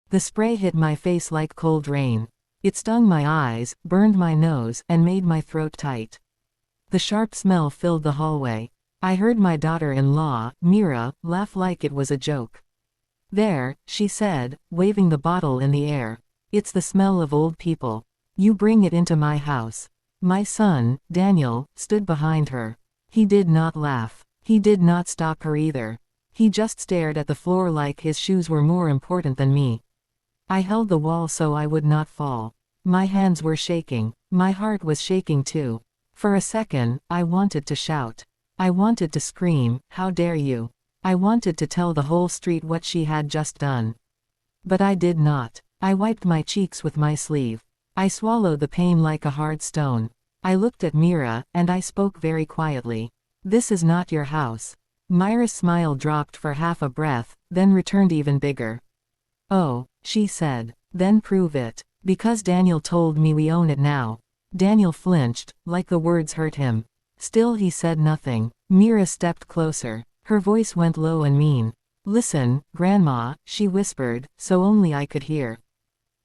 The spray hit my face like cold rain. It stung my eyes, burned my nose, and made my throat tight. The sharp smell filled the hallway. I heard my daughter-in-law, Mira, laugh like it was a joke. "There," she said, waving the bottle in the air. "It's the smell of old people. You bring it into my house." My son, Daniel, stood behind her. He did not laugh. He did not stop her either. He just stared at the floor like his shoes were more important than me. I held the wall so I would not fall. My hands were shaking. My heart was shaking too. For a second, I wanted to shout. I wanted to scream, "How dare you!" I wanted to tell the whole street what she had just done. But I did not. I wiped my cheeks with my sleeve. I swallowed the pain like a hard stone. I looked at Mira, and I spoke very quietly. "This is not your house." Myra's smile dropped for half a breath, then returned even bigger. "Oh," she said. "Then prove it. Because Daniel told me we own it now." Daniel flinched, like the words hurt him. Still he said nothing. Mira stepped closer. Her voice went low and mean. "Listen, Grandma," she whispered, so only I could hear.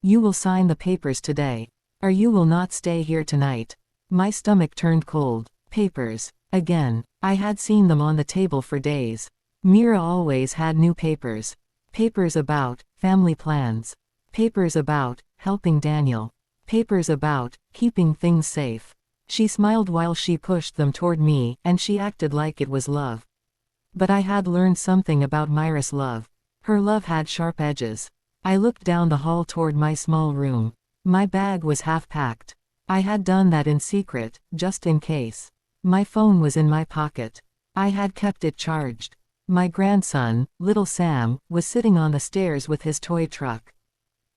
"You will sign the papers today. Or you will not stay here tonight." My stomach turned cold. Papers. Again. I had seen them on the table for days. Mira always had new papers. Papers about family plans. Papers about helping Daniel. Papers about keeping things safe. She smiled while she pushed them toward me, and she acted like it was love. But I had learned something about Myra's love. Her love had sharp edges. I looked down the hall toward my small room. My bag was half packed. I had done that in secret, just in case. My phone was in my pocket. I had kept it charged. My grandson, little Sam, was sitting on the stairs with his toy truck.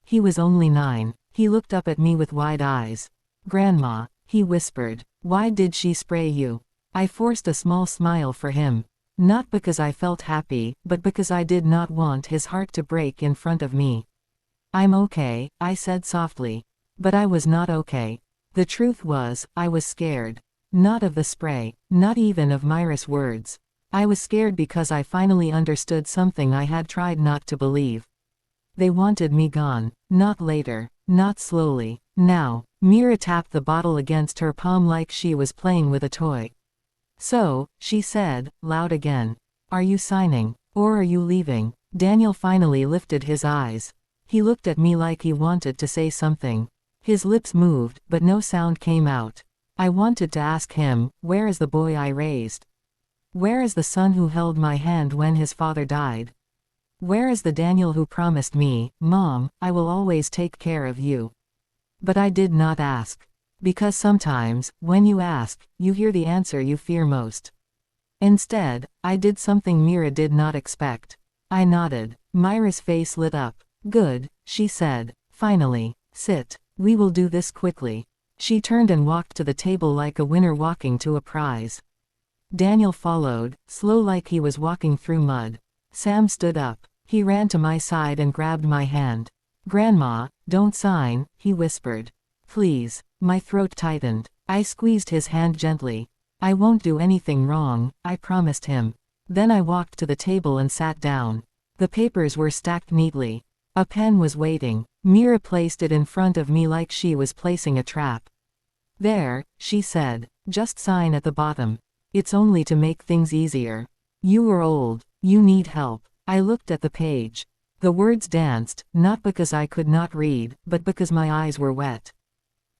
He was only 9. He looked up at me with wide eyes. "Grandma," he whispered, "why did she spray you?" I forced a small smile for him. Not because I felt happy, but because I did not want his heart to break in front of me. "I'm okay," I said softly. But I was not okay. The truth was, I was scared. Not of the spray, not even of Myra's words. I was scared because I finally understood something I had tried not to believe. They wanted me gone. Not later. Not slowly. Now. Mira tapped the bottle against her palm like she was playing with a toy. "So," she said, loud again. "Are you signing? Or are you leaving?" Daniel finally lifted his eyes. He looked at me like he wanted to say something. His lips moved, but no sound came out. I wanted to ask him, where is the boy I raised? Where is the son who held my hand when his father died? Where is the Daniel who promised me, "Mom, I will always take care of you"? But I did not ask. Because sometimes, when you ask, you hear the answer you fear most. Instead, I did something Mira did not expect. I nodded. Myra's face lit up. "Good," she said. "Finally. Sit. We will do this quickly." She turned and walked to the table like a winner walking to a prize. Daniel followed, slow like he was walking through mud. Sam stood up. He ran to my side and grabbed my hand. "Grandma, don't sign," he whispered. "Please." My throat tightened. I squeezed his hand gently. "I won't do anything wrong," I promised him. Then I walked to the table and sat down. The papers were stacked neatly. A pen was waiting. Mira placed it in front of me like she was placing a trap. "There," she said. "Just sign at the bottom. It's only to make things easier. You are old. You need help." I looked at the page. The words danced, not because I could not read, but because my eyes were wet.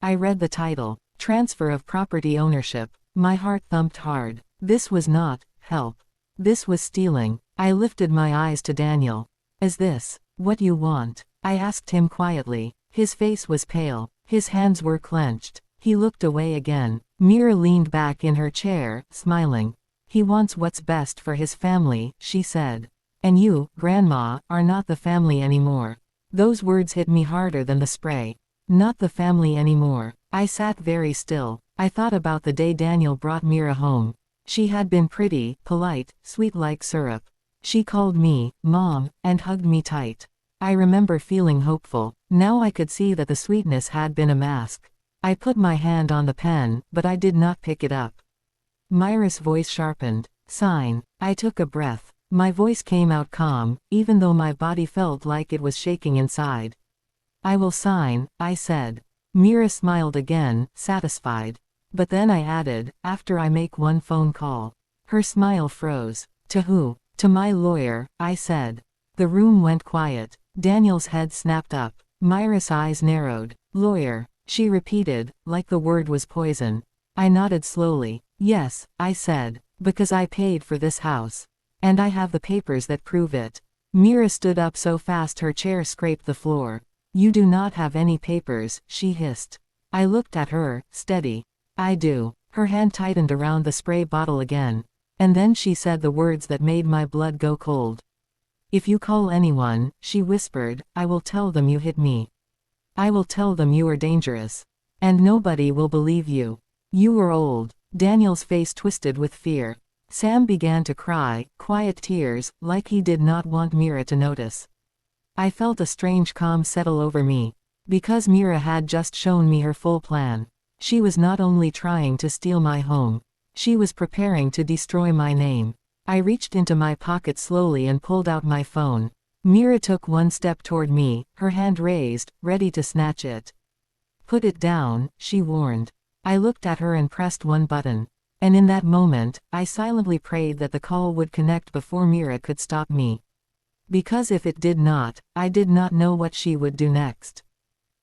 I read the title, Transfer of Property Ownership. My heart thumped hard. This was not help. This was stealing. I lifted my eyes to Daniel. "Is this what you want?" I asked him quietly. His face was pale. His hands were clenched. He looked away again. Mira leaned back in her chair, smiling. "He wants what's best for his family," she said. "And you, Grandma, are not the family anymore." Those words hit me harder than the spray. Not the family anymore. I sat very still. I thought about the day Daniel brought Mira home. She had been pretty, polite, sweet like syrup. She called me, Mom, and hugged me tight. I remember feeling hopeful. Now I could see that the sweetness had been a mask. I put my hand on the pen, but I did not pick it up. Myra's voice sharpened. "Sign." I took a breath. My voice came out calm, even though my body felt like it was shaking inside. I will sign, I said. Mira smiled again, satisfied. But then I added, after I make one phone call. Her smile froze. To who? To my lawyer, I said. The room went quiet. Daniel's head snapped up. Myra's eyes narrowed. Lawyer, she repeated, like the word was poison. I nodded slowly. Yes, I said. Because I paid for this house. And I have the papers that prove it. Mira stood up so fast her chair scraped the floor. You do not have any papers, she hissed. I looked at her, steady. I do. Her hand tightened around the spray bottle again. And then she said the words that made my blood go cold. If you call anyone, she whispered, I will tell them you hit me. I will tell them you are dangerous. And nobody will believe you. You are old. Daniel's face twisted with fear. Sam began to cry, quiet tears, like he did not want Mira to notice. I felt a strange calm settle over me. Because Mira had just shown me her full plan. She was not only trying to steal my home. She was preparing to destroy my name. I reached into my pocket slowly and pulled out my phone. Mira took one step toward me, her hand raised, ready to snatch it. Put it down, she warned. I looked at her and pressed one button. And in that moment, I silently prayed that the call would connect before Mira could stop me. Because if it did not, I did not know what she would do next.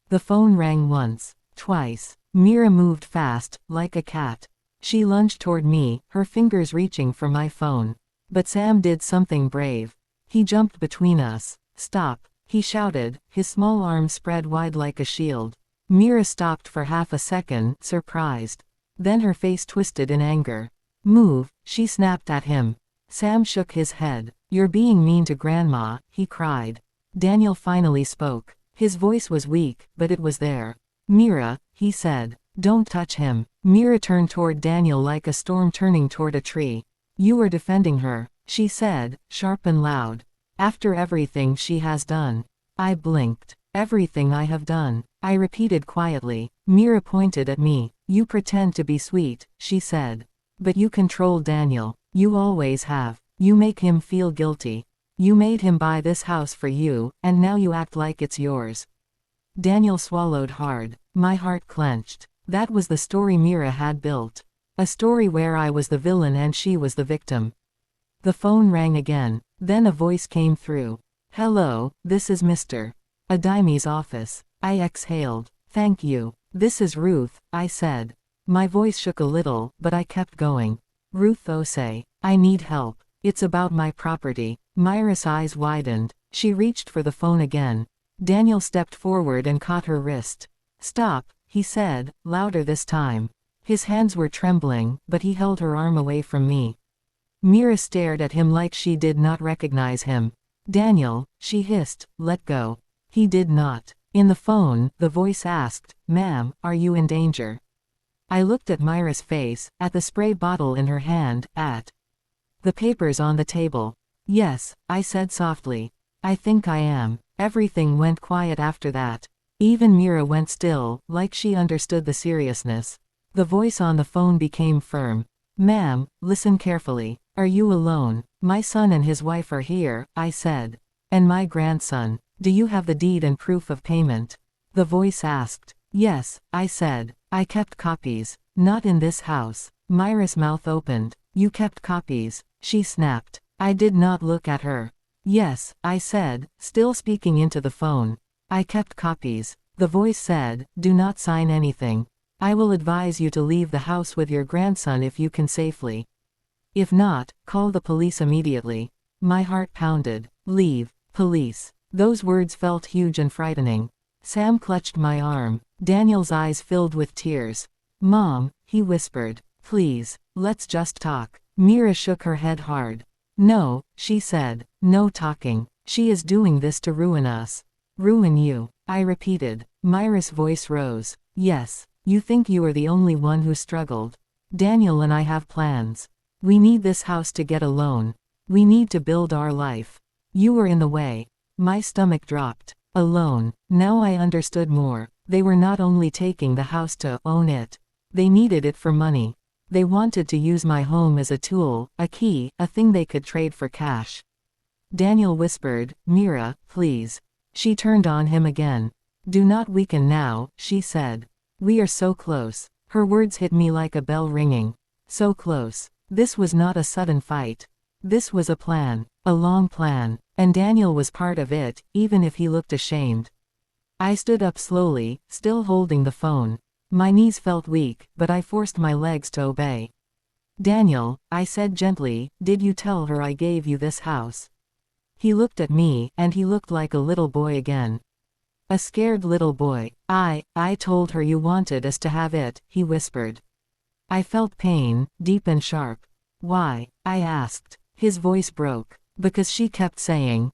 The phone rang once, twice. Mira moved fast, like a cat. She lunged toward me, her fingers reaching for my phone. But Sam did something brave. He jumped between us. Stop, he shouted, his small arms spread wide like a shield. Mira stopped for half a second, surprised. Then her face twisted in anger. Move, she snapped at him. Sam shook his head. You're being mean to Grandma, he cried. Daniel finally spoke. His voice was weak, but it was there. Mira, he said. Don't touch him. Mira turned toward Daniel like a storm turning toward a tree. You are defending her, she said, sharp and loud. After everything she has done. I blinked. Everything I have done, I repeated quietly. Mira pointed at me. You pretend to be sweet, she said. But you control Daniel. You always have. You make him feel guilty. You made him buy this house for you, and now you act like it's yours. Daniel swallowed hard. My heart clenched. That was the story Mira had built. A story where I was the villain and she was the victim. The phone rang again. Then a voice came through. Hello, this is Mr. Adimi's office. I exhaled. Thank you. This is Ruth, I said. My voice shook a little, but I kept going. Ruth Osei. I need help. It's about my property. Myra's eyes widened. She reached for the phone again. Daniel stepped forward and caught her wrist. Stop, he said, louder this time. His hands were trembling, but he held her arm away from me. Mira stared at him like she did not recognize him. Daniel, she hissed, let go. He did not. In the phone, the voice asked, Ma'am, are you in danger? I looked at Myra's face, at the spray bottle in her hand, at the papers on the table. Yes, I said softly. I think I am. Everything went quiet after that. Even Mira went still, like she understood the seriousness. The voice on the phone became firm. Ma'am, listen carefully. Are you alone? My son and his wife are here, I said. And my grandson. Do you have the deed and proof of payment? The voice asked. Yes, I said. I kept copies. Not in this house. Myra's mouth opened. You kept copies, she snapped. I did not look at her. Yes, I said, still speaking into the phone. I kept copies. The voice said, do not sign anything. I will advise you to leave the house with your grandson if you can safely. If not, call the police immediately. My heart pounded. Leave. Police. Those words felt huge and frightening. Sam clutched my arm. Daniel's eyes filled with tears. Mom, he whispered. Please, let's just talk. Mira shook her head hard. No, she said. No talking. She is doing this to ruin us. Ruin you, I repeated. Myra's voice rose. Yes, you think you are the only one who struggled. Daniel and I have plans. We need this house to get a loan. We need to build our life. You were in the way. My stomach dropped. A loan. Now I understood more. They were not only taking the house to own it. They needed it for money. They wanted to use my home as a tool, a key, a thing they could trade for cash. Daniel whispered, "Mira, please." She turned on him again. "Do not weaken now," she said. "We are so close." Her words hit me like a bell ringing. So close. This was not a sudden fight. This was a plan. A long plan. And Daniel was part of it, even if he looked ashamed. I stood up slowly, still holding the phone. My knees felt weak, but I forced my legs to obey. "Daniel," I said gently, "did you tell her I gave you this house?" He looked at me, and he looked like a little boy again. A scared little boy. I told her you wanted us to have it," he whispered. I felt pain, deep and sharp. "Why?" I asked. His voice broke. "Because she kept saying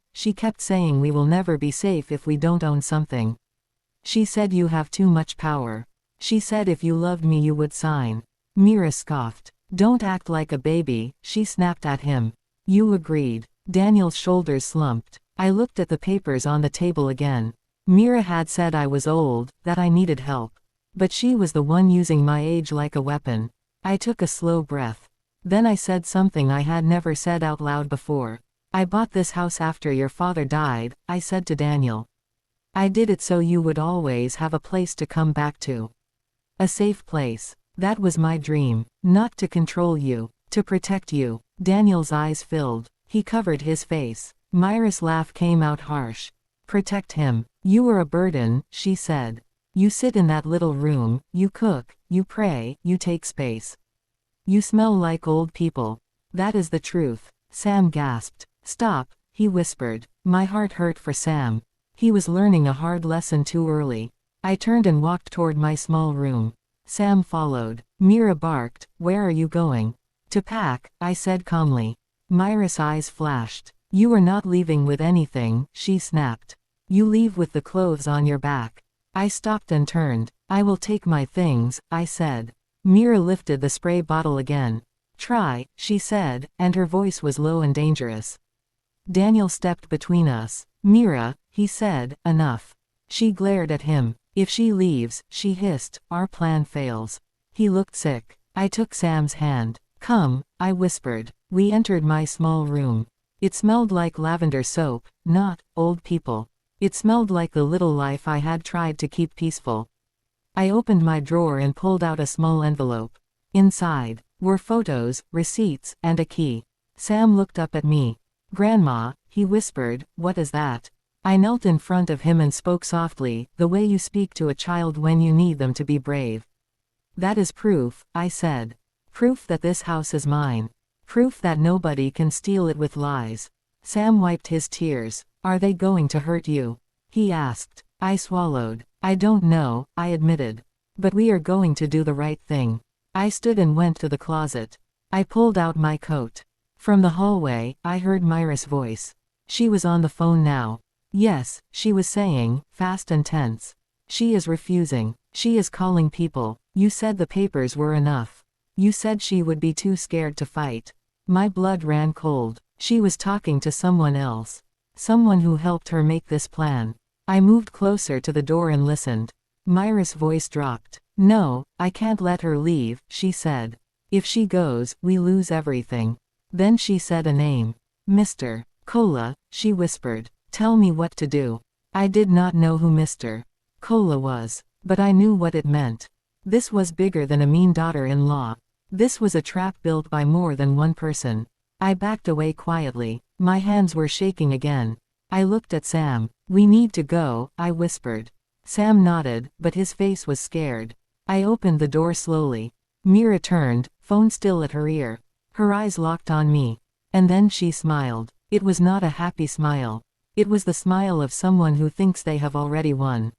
we will never be safe if we don't own something. She said you have too much power. She said if you loved me you would sign." Mira scoffed. "Don't act like a baby," she snapped at him. "You agreed." Daniel's shoulders slumped. I looked at the papers on the table again. Mira had said I was old, that I needed help. But she was the one using my age like a weapon. I took a slow breath. Then I said something I had never said out loud before. "I bought this house after your father died," I said to Daniel. "I did it so you would always have a place to come back to. A safe place. That was my dream. Not to control you. To protect you." Daniel's eyes filled. He covered his face. Myra's laugh came out harsh. "Protect him. You were a burden," she said. "You sit in that little room, you cook, you pray, you take space. You smell like old people. That is the truth." Sam gasped. "Stop," he whispered. My heart hurt for Sam. He was learning a hard lesson too early. I turned and walked toward my small room. Sam followed. Mira barked, "Where are you going?" "To pack," I said calmly. Myra's eyes flashed. "You are not leaving with anything," she snapped. "You leave with the clothes on your back." I stopped and turned. "I will take my things," I said. Mira lifted the spray bottle again. "Try," she said, and her voice was low and dangerous. Daniel stepped between us. "Mira," he said, "enough." She glared at him. "If she leaves," she hissed, "our plan fails." He looked sick. I took Sam's hand. "Come," I whispered. We entered my small room. It smelled like lavender soap, not old people. It smelled like the little life I had tried to keep peaceful. I opened my drawer and pulled out a small envelope. Inside were photos, receipts, and a key. Sam looked up at me. "Grandma," he whispered, "what is that?" I knelt in front of him and spoke softly, the way you speak to a child when you need them to be brave. "That is proof," I said. "Proof that this house is mine. Proof that nobody can steal it with lies." Sam wiped his tears. "Are they going to hurt you?" he asked. I swallowed. "I don't know," I admitted. "But we are going to do the right thing." I stood and went to the closet. I pulled out my coat. From the hallway, I heard Myra's voice. She was on the phone now. "Yes," she was saying, fast and tense. "She is refusing. She is calling people. You said the papers were enough. You said she would be too scared to fight." My blood ran cold. She was talking to someone else. Someone who helped her make this plan. I moved closer to the door and listened. Myra's voice dropped. "No, I can't let her leave," she said. "If she goes, we lose everything." Then she said a name. "Mr. Cola," she whispered. "Tell me what to do." I did not know who Mr. Cola was, but I knew what it meant. This was bigger than a mean daughter-in-law. This was a trap built by more than one person. I backed away quietly. My hands were shaking again. I looked at Sam. "We need to go," I whispered. Sam nodded, but his face was scared. I opened the door slowly. Mira turned, phone still at her ear. Her eyes locked on me. And then she smiled. It was not a happy smile. It was the smile of someone who thinks they have already won.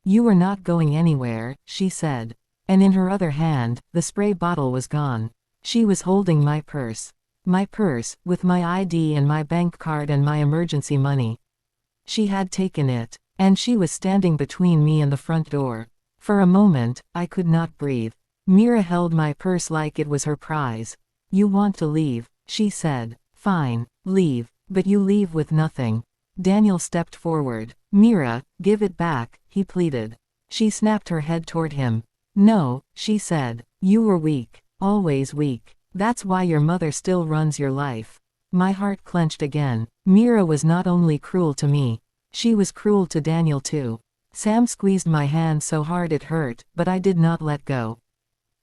"You are not going anywhere," she said. And in her other hand, the spray bottle was gone. She was holding my purse. My purse, with my ID and my bank card and my emergency money. She had taken it, and she was standing between me and the front door. For a moment, I could not breathe. Mira held my purse like it was her prize. "You want to leave," she said. "Fine, leave. But you leave with nothing." Daniel stepped forward. "Mira, give it back," he pleaded. She snapped her head toward him. "No," she said. "You were weak. Always weak. That's why your mother still runs your life. My heart clenched again. Mira was not only cruel to me. She was cruel to Daniel too. Sam squeezed my hand so hard it hurt, but I did not let go.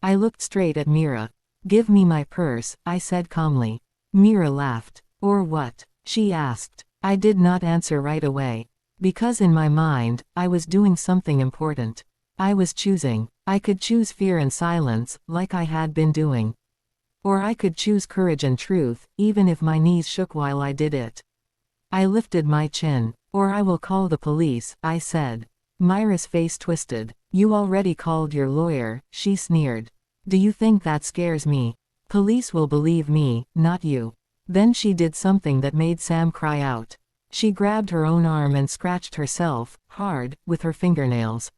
I looked straight at Mira. Give me my purse, I said calmly. Mira laughed. Or what? She asked. I did not answer right away. Because in my mind, I was doing something important. I was choosing. I could choose fear and silence, like I had been doing. Or I could choose courage and truth, even if my knees shook while I did it. I lifted my chin. Or I will call the police, I said. Myra's face twisted. You already called your lawyer, she sneered. Do you think that scares me? Police will believe me, not you. Then she did something that made Sam cry out. She grabbed her own arm and scratched herself, hard, with her fingernails.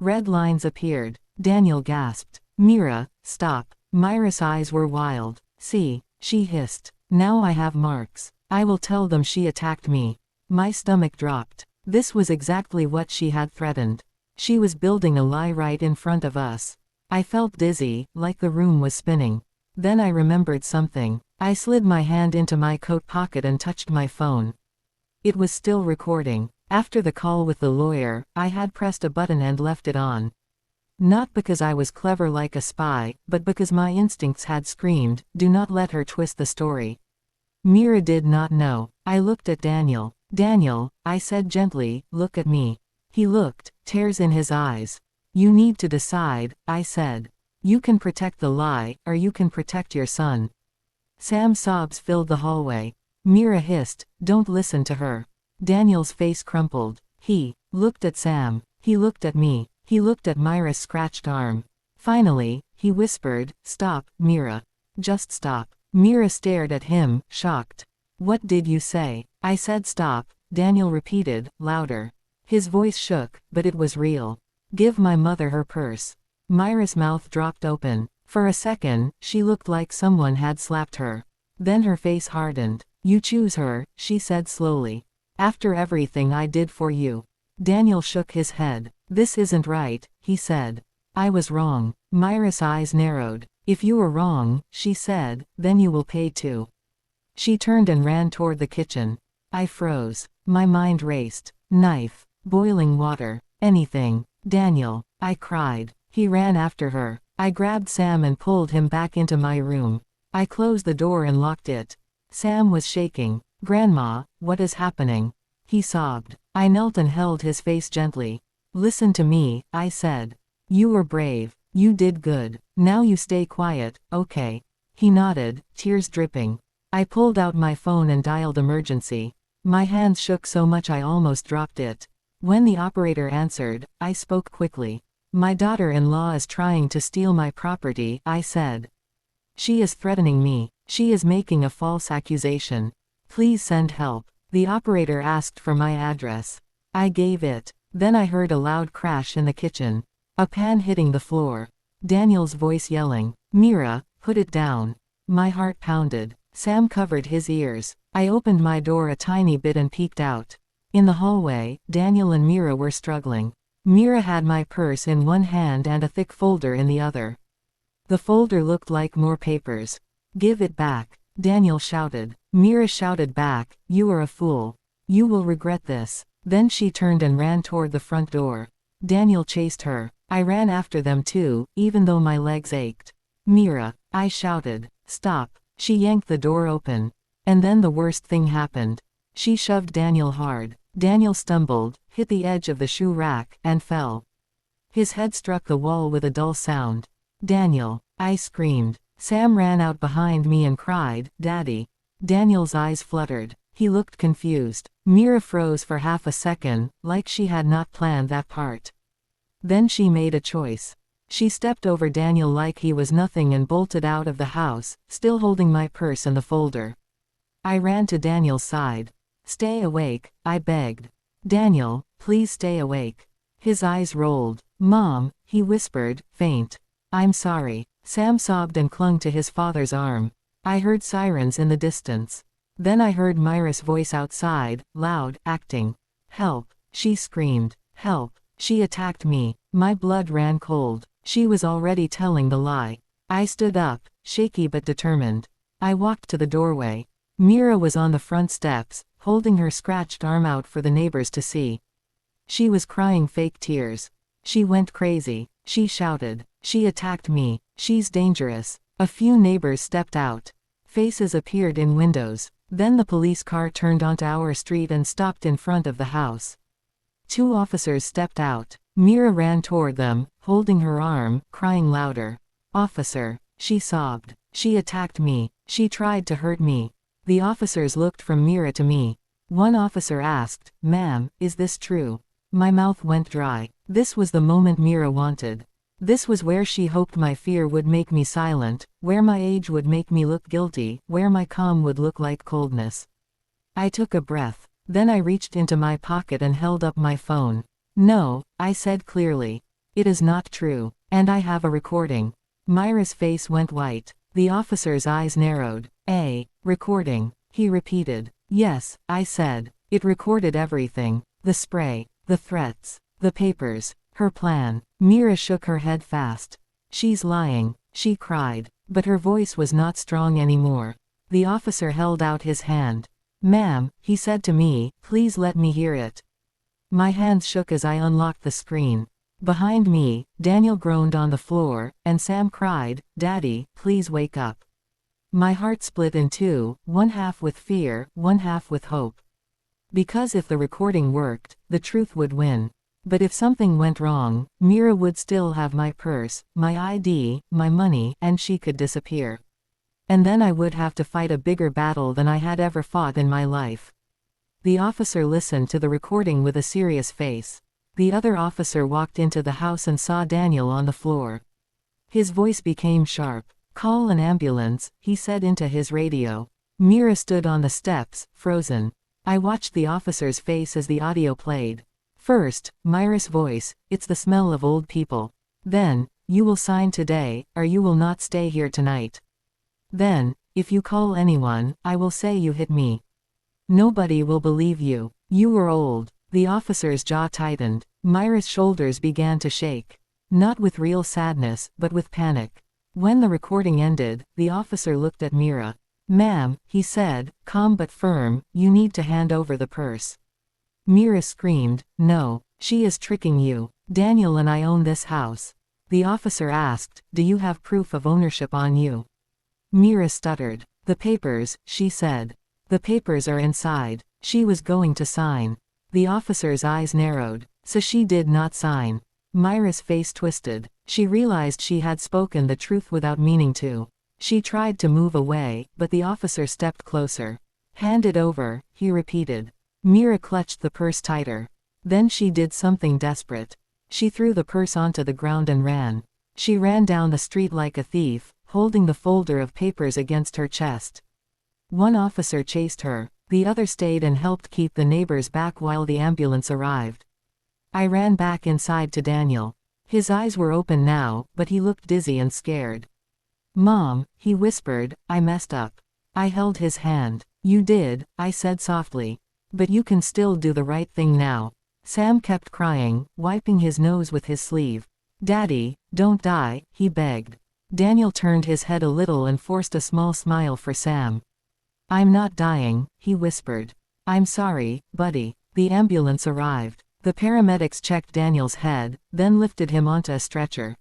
Red lines appeared. Daniel gasped. Mira, stop. Myra's eyes were wild. See, she hissed. Now I have marks. I will tell them she attacked me. My stomach dropped. This was exactly what she had threatened. She was building a lie right in front of us. I felt dizzy, like the room was spinning. Then I remembered something. I slid my hand into my coat pocket and touched my phone. It was still recording. After the call with the lawyer, I had pressed a button and left it on. Not because I was clever like a spy, but because my instincts had screamed, do not let her twist the story. Mira did not know. I looked at Daniel. Daniel, I said gently, look at me. He looked, tears in his eyes. You need to decide, I said. You can protect the lie, or you can protect your son. Sam's sobs filled the hallway. Mira hissed, don't listen to her. Daniel's face crumpled. He looked at Sam. He looked at me. He looked at Myra's scratched arm. Finally, he whispered, stop, Mira. Just stop. Mira stared at him, shocked. What did you say? I said stop, Daniel repeated, louder. His voice shook, but it was real. Give my mother her purse. Myra's mouth dropped open. For a second, she looked like someone had slapped her. Then her face hardened. You choose her, she said slowly. After everything I did for you. Daniel shook his head. This isn't right, he said. I was wrong. Myra's eyes narrowed. If you were wrong, she said, then you will pay too. She turned and ran toward the kitchen. I froze. My mind raced. Knife. Boiling water. Anything. Daniel. I cried. He ran after her. I grabbed Sam and pulled him back into my room. I closed the door and locked it. Sam was shaking. Grandma, what is happening? He sobbed. I knelt and held his face gently. Listen to me, I said. You were brave. You did good. Now you stay quiet, okay? He nodded, tears dripping. I pulled out my phone and dialed emergency. My hands shook so much I almost dropped it. When the operator answered, I spoke quickly. My daughter-in-law is trying to steal my property, I said. She is threatening me. She is making a false accusation. Please send help. The operator asked for my address. I gave it. Then I heard a loud crash in the kitchen. A pan hitting the floor. Daniel's voice yelling, Mira, put it down. My heart pounded. Sam covered his ears. I opened my door a tiny bit and peeked out. In the hallway, Daniel and Mira were struggling. Mira had my purse in one hand and a thick folder in the other. The folder looked like more papers. Give it back, Daniel shouted. Mira shouted back, you are a fool. You will regret this. Then she turned and ran toward the front door. Daniel chased her. I ran after them too, even though my legs ached. Mira, I shouted. Stop. She yanked the door open. And then the worst thing happened. She shoved Daniel hard. Daniel stumbled, hit the edge of the shoe rack, and fell. His head struck the wall with a dull sound. Daniel, I screamed. Sam ran out behind me and cried, Daddy. Daniel's eyes fluttered. He looked confused. Mira froze for half a second, like she had not planned that part. Then she made a choice. She stepped over Daniel like he was nothing and bolted out of the house, still holding my purse and the folder. I ran to Daniel's side. Stay awake, I begged. Daniel, please stay awake. His eyes rolled. Mom, he whispered, faint. I'm sorry. Sam sobbed and clung to his father's arm. I heard sirens in the distance. Then I heard Myra's voice outside, loud, acting. Help, she screamed. Help, she attacked me. My blood ran cold. She was already telling the lie. I stood up, shaky but determined. I walked to the doorway. Mira was on the front steps, holding her scratched arm out for the neighbors to see. She was crying fake tears. She went crazy. She shouted. She attacked me. She's dangerous. A few neighbors stepped out. Faces appeared in windows. Then the police car turned onto our street and stopped in front of the house. 2 officers stepped out. Mira ran toward them, holding her arm, crying louder. "Officer," she sobbed. "She attacked me. She tried to hurt me." The officers looked from Mira to me. One officer asked, "Ma'am, is this true?" My mouth went dry. This was the moment Mira wanted. This was where she hoped my fear would make me silent, where my age would make me look guilty, where my calm would look like coldness. I took a breath. Then I reached into my pocket and held up my phone. "No," I said clearly. "It is not true. And I have a recording." Myra's face went white. The officer's eyes narrowed. "A recording," he repeated. "Yes," I said. "It recorded everything. The spray, the threats, the papers, her plan." Mira shook her head fast. "She's lying," she cried. But her voice was not strong anymore. The officer held out his hand. "Ma'am," he said to me, "please let me hear it." My hands shook as I unlocked the screen. Behind me, Daniel groaned on the floor, and Sam cried, "Daddy, please wake up." My heart split in two, one half with fear, one half with hope. Because if the recording worked, the truth would win. But if something went wrong, Mira would still have my purse, my ID, my money, and she could disappear. And then I would have to fight a bigger battle than I had ever fought in my life. The officer listened to the recording with a serious face. The other officer walked into the house and saw Daniel on the floor. His voice became sharp. "Call an ambulance," he said into his radio. Mira stood on the steps, frozen. I watched the officer's face as the audio played. First, Myra's voice, "It's the smell of old people." Then, "You will sign today, or you will not stay here tonight." Then, "If you call anyone, I will say you hit me. Nobody will believe you. You were old." The officer's jaw tightened. Myra's shoulders began to shake. Not with real sadness, but with panic. When the recording ended, the officer looked at Mira. "Ma'am," he said, calm but firm, "you need to hand over the purse." Mira screamed, "No. She is tricking you. Daniel and I own this house." The officer asked, "Do you have proof of ownership on you?" Mira stuttered. "The papers," she said. "The papers are inside." She was going to sign. The officer's eyes narrowed. "So she did not sign." Myra's face twisted. She realized she had spoken the truth without meaning to. She tried to move away, but the officer stepped closer. "Hand it over," he repeated. Mira clutched the purse tighter. Then she did something desperate. She threw the purse onto the ground and ran. She ran down the street like a thief, holding the folder of papers against her chest. One officer chased her. The other stayed and helped keep the neighbors back while the ambulance arrived. I ran back inside to Daniel. His eyes were open now, but he looked dizzy and scared. "Mom," he whispered, "I messed up." I held his hand. "You did," I said softly. "But you can still do the right thing now." Sam kept crying, wiping his nose with his sleeve. "Daddy, don't die," he begged. Daniel turned his head a little and forced a small smile for Sam. "I'm not dying," he whispered. "I'm sorry, buddy." The ambulance arrived. The paramedics checked Daniel's head, then lifted him onto a stretcher.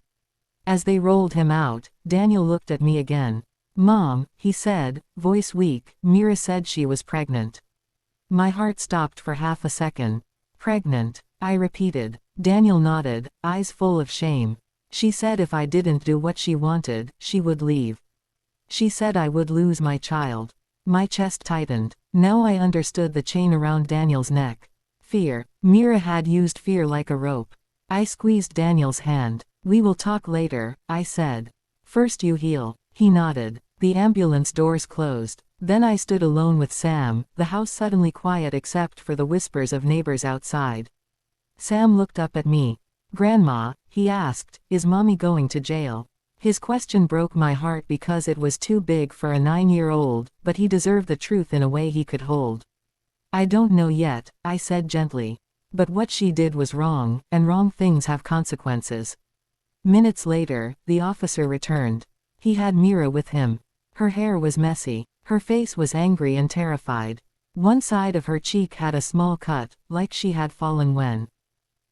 As they rolled him out, Daniel looked at me again. "Mom," he said, voice weak, "Mira said she was pregnant." My heart stopped for half a second. "Pregnant," I repeated. Daniel nodded, eyes full of shame. "She said if I didn't do what she wanted, she would leave. She said I would lose my child." My chest tightened. Now I understood the chain around Daniel's neck. Fear. Mira had used fear like a rope. I squeezed Daniel's hand. "We will talk later," I said. "First you heal." He nodded. The ambulance doors closed. Then I stood alone with Sam, the house suddenly quiet except for the whispers of neighbors outside. Sam looked up at me. "Grandma," he asked, "is Mommy going to jail?" His question broke my heart because it was too big for a 9-year-old, but he deserved the truth in a way he could hold. "I don't know yet," I said gently. "But what she did was wrong, and wrong things have consequences." Minutes later, the officer returned. He had Mira with him. Her hair was messy. Her face was angry and terrified. One side of her cheek had a small cut, like she had fallen when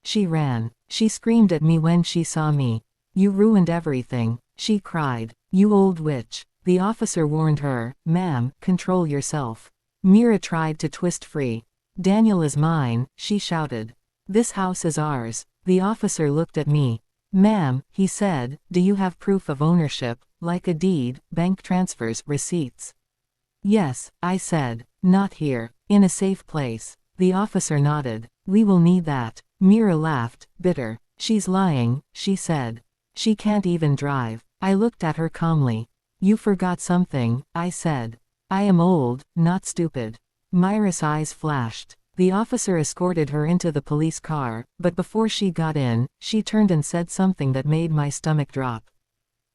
she ran. She screamed at me when she saw me. "You ruined everything," she cried. "You old witch." The officer warned her, "Ma'am, control yourself." Mira tried to twist free. "Daniel is mine," she shouted. "This house is ours." The officer looked at me. "Ma'am," he said, "do you have proof of ownership, like a deed, bank transfers, receipts?" "Yes," I said. "Not here. In a safe place." The officer nodded. "We will need that." Mira laughed, bitter. "She's lying," she said. "She can't even drive." I looked at her calmly. "You forgot something," I said. "I am old, not stupid." Myra's eyes flashed. The officer escorted her into the police car, but before she got in, she turned and said something that made my stomach drop.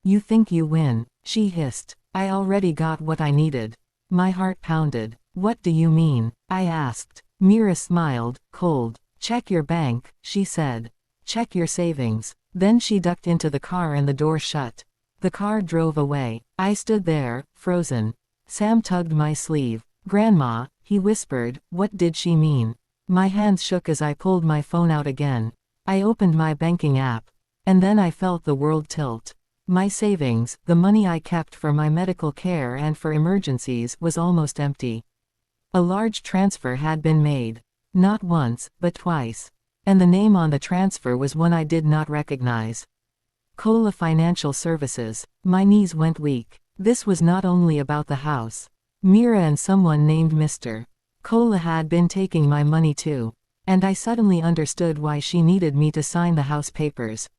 "You think you win," she hissed. "I already got what I needed." My heart pounded. "What do you mean?" I asked. Mira smiled, cold. "Check your bank," she said. "Check your savings." Then she ducked into the car and the door shut. The car drove away. I stood there, frozen. Sam tugged my sleeve. "Grandma," he whispered, "what did she mean?" My hands shook as I pulled my phone out again. I opened my banking app. And then I felt the world tilt. My savings, the money I kept for my medical care and for emergencies, was almost empty. A large transfer had been made. Not once, but twice. And the name on the transfer was one I did not recognize. Cola Financial Services. My knees went weak. This was not only about the house. Mira and someone named Mr. Cola had been taking my money too. And I suddenly understood why she needed me to sign the house papers.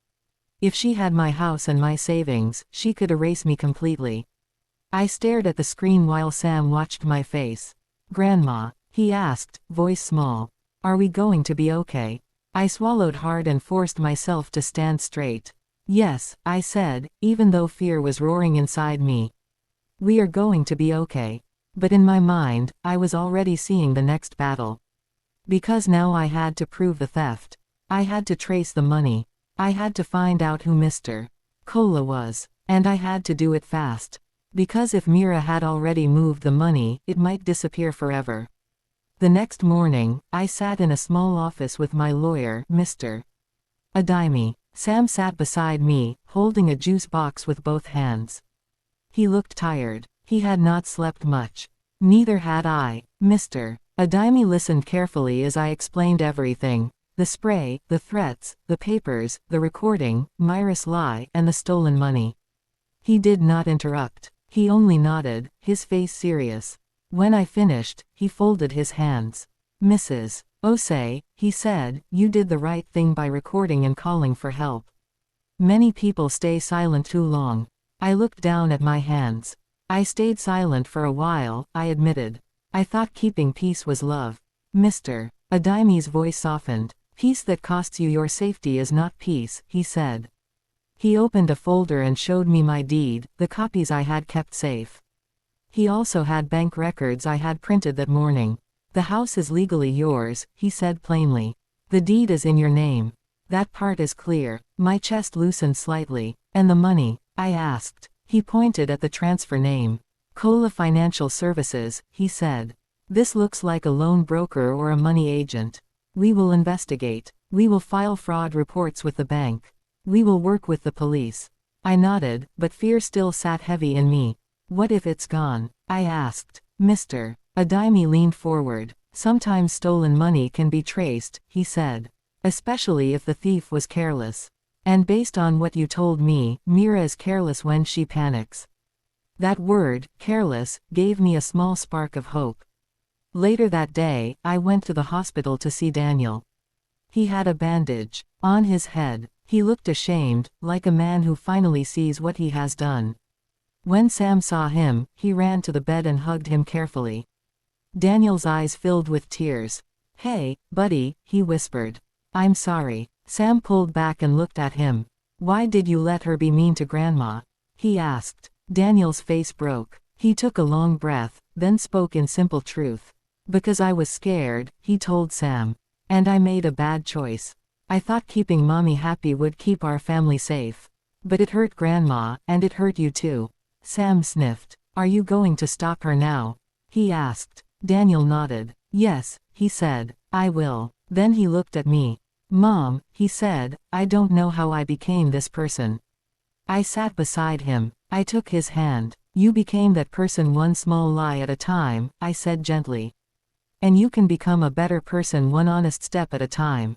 If she had my house and my savings, she could erase me completely. I stared at the screen while Sam watched my face. "Grandma," he asked, voice small. "Are we going to be okay?" I swallowed hard and forced myself to stand straight. "Yes," I said, even though fear was roaring inside me. "We are going to be okay." But in my mind, I was already seeing the next battle. Because now I had to prove the theft. I had to trace the money. I had to find out who Mr. Cola was. And I had to do it fast. Because if Mira had already moved the money, it might disappear forever. The next morning, I sat in a small office with my lawyer, Mr. Adimi. Sam sat beside me, holding a juice box with both hands. He looked tired. He had not slept much. Neither had I. Mr. Adimi listened carefully as I explained everything. The spray, the threats, the papers, the recording, Myra's lie, and the stolen money. He did not interrupt. He only nodded, his face serious. When I finished, he folded his hands. "Mrs. Osei," he said, "you did the right thing by recording and calling for help. Many people stay silent too long." I looked down at my hands. "I stayed silent for a while," I admitted. "I thought keeping peace was love." Mr. Adimi's voice softened. "Peace that costs you your safety is not peace," he said. He opened a folder and showed me my deed, the copies I had kept safe. He also had bank records I had printed that morning. "The house is legally yours," he said plainly. "The deed is in your name. That part is clear." My chest loosened slightly. "And the money?" I asked. He pointed at the transfer name. "Cola Financial Services," he said. "This looks like a loan broker or a money agent. We will investigate. We will file fraud reports with the bank. We will work with the police." I nodded, but fear still sat heavy in me. "What if it's gone?" I asked. Mr. Adimi leaned forward. "Sometimes stolen money can be traced," he said. "Especially if the thief was careless. And based on what you told me, Mira is careless when she panics." That word, careless, gave me a small spark of hope. Later that day, I went to the hospital to see Daniel. He had a bandage on his head. He looked ashamed, like a man who finally sees what he has done. When Sam saw him, he ran to the bed and hugged him carefully. Daniel's eyes filled with tears. "Hey, buddy," he whispered. "I'm sorry." Sam pulled back and looked at him. "Why did you let her be mean to Grandma?" he asked. Daniel's face broke. He took a long breath, then spoke in simple truth. "Because I was scared," he told Sam. "And I made a bad choice. I thought keeping Mommy happy would keep our family safe. But it hurt Grandma, and it hurt you too. Sam sniffed. Are you going to stop her now? He asked. Daniel nodded. Yes, he said. I will. Then he looked at me. Mom, he said, I don't know how I became this person. I sat beside him. I took his hand. You became that person one small lie at a time, I said gently. And you can become a better person one honest step at a time.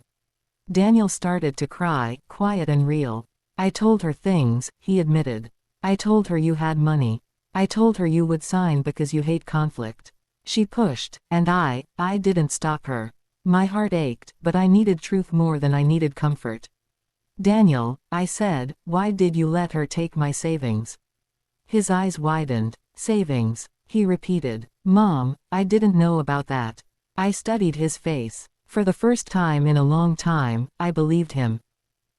Daniel started to cry, quiet and real. I told her things, he admitted. I told her you had money. I told her you would sign because you hate conflict. She pushed, and I didn't stop her. My heart ached, but I needed truth more than I needed comfort. Daniel, I said, why did you let her take my savings? His eyes widened. Savings, he repeated. Mom, I didn't know about that. I studied his face. For the first time in a long time, I believed him.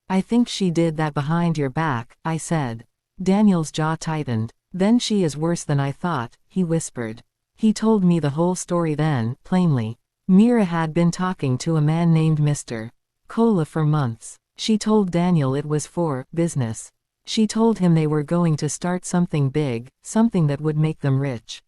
I think she did that behind your back, I said. Daniel's jaw tightened. Then she is worse than I thought, he whispered. He told me the whole story then, plainly. Mira had been talking to a man named Mr. Cola for months. She told Daniel it was for business. She told him they were going to start something big, something that would make them rich.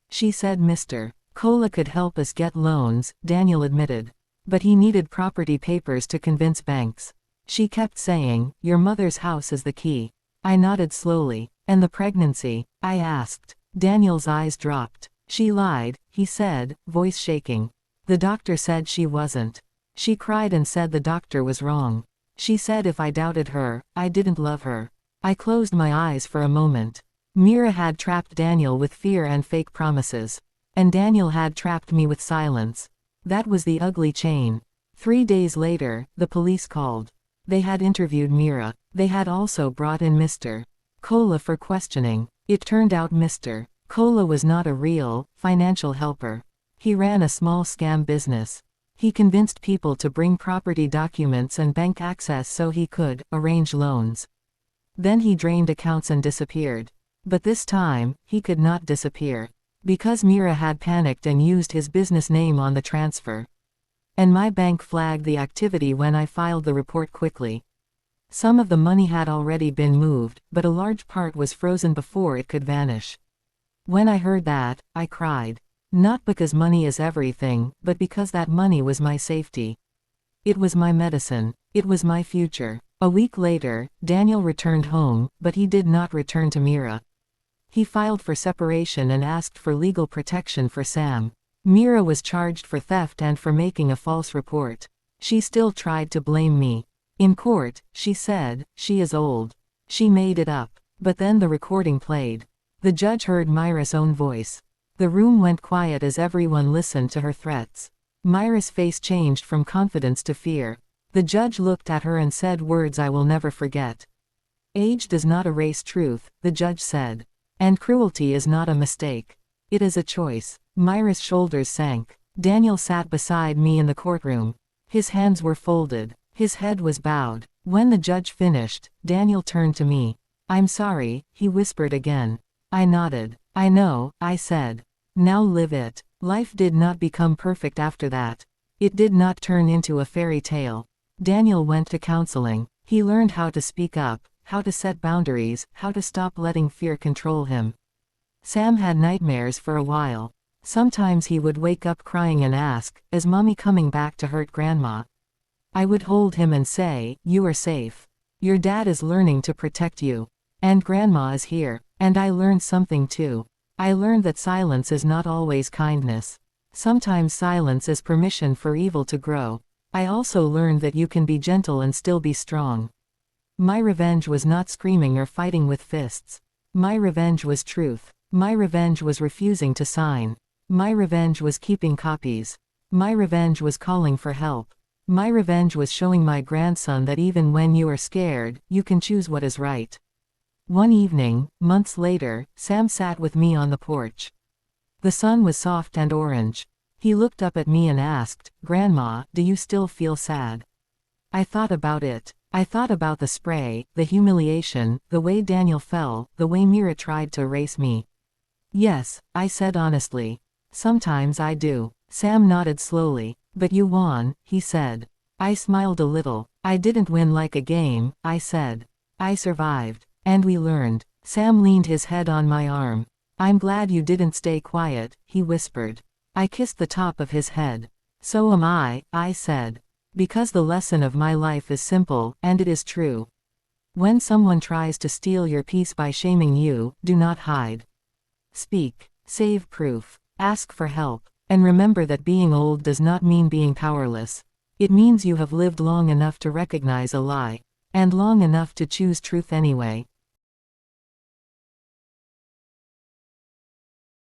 She said Mr. Cola could help us get loans, Daniel admitted. But he needed property papers to convince banks. She kept saying, your mother's house is the key. I nodded slowly. And the pregnancy? I asked. Daniel's eyes dropped. She lied, he said, voice shaking. The doctor said she wasn't. She cried and said the doctor was wrong. She said if I doubted her, I didn't love her. I closed my eyes for a moment. Mira had trapped Daniel with fear and fake promises. And Daniel had trapped me with silence. That was the ugly chain. 3 days later, the police called. They had interviewed Mira. They had also brought in Mr. Cola for questioning. It turned out Mr. Cola was not a real, financial helper. He ran a small scam business. He convinced people to bring property documents and bank access so he could arrange loans. Then he drained accounts and disappeared. But this time, he could not disappear. Because Mira had panicked and used his business name on the transfer. And my bank flagged the activity when I filed the report quickly. Some of the money had already been moved, but a large part was frozen before it could vanish. When I heard that, I cried. Not because money is everything, but because that money was my safety. It was my medicine. It was my future. A week later, Daniel returned home, but he did not return to Mira. He filed for separation and asked for legal protection for Sam. Mira was charged for theft and for making a false report. She still tried to blame me. In court, she said, she is old. She made it up. But then the recording played. The judge heard Myra's own voice. The room went quiet as everyone listened to her threats. Myra's face changed from confidence to fear. The judge looked at her and said words I will never forget. Age does not erase truth, the judge said. And cruelty is not a mistake. It is a choice. Myra's shoulders sank. Daniel sat beside me in the courtroom. His hands were folded. His head was bowed. When the judge finished, Daniel turned to me. I'm sorry, he whispered again. I nodded. I know, I said. Now live it. Life did not become perfect after that. It did not turn into a fairy tale. Daniel went to counseling. He learned how to speak up, how to set boundaries, how to stop letting fear control him. Sam had nightmares for a while. Sometimes he would wake up crying and ask, is Mommy coming back to hurt Grandma? I would hold him and say, you are safe. Your dad is learning to protect you. And Grandma is here. And I learned something too. I learned that silence is not always kindness. Sometimes silence is permission for evil to grow. I also learned that you can be gentle and still be strong. My revenge was not screaming or fighting with fists. My revenge was truth. My revenge was refusing to sign. My revenge was keeping copies. My revenge was calling for help. My revenge was showing my grandson that even when you are scared, you can choose what is right. One evening, months later, Sam sat with me on the porch. The sun was soft and orange. He looked up at me and asked, Grandma, do you still feel sad? I thought about it. I thought about the spray, the humiliation, the way Daniel fell, the way Mira tried to erase me. Yes, I said honestly. Sometimes I do. Sam nodded slowly. But you won, he said. I smiled a little. I didn't win like a game, I said. I survived. And we learned. Sam leaned his head on my arm. I'm glad you didn't stay quiet, he whispered. I kissed the top of his head. So am I said. Because the lesson of my life is simple, and it is true. When someone tries to steal your peace by shaming you, do not hide. Speak. Save proof. Ask for help. And remember that being old does not mean being powerless. It means you have lived long enough to recognize a lie. And long enough to choose truth anyway.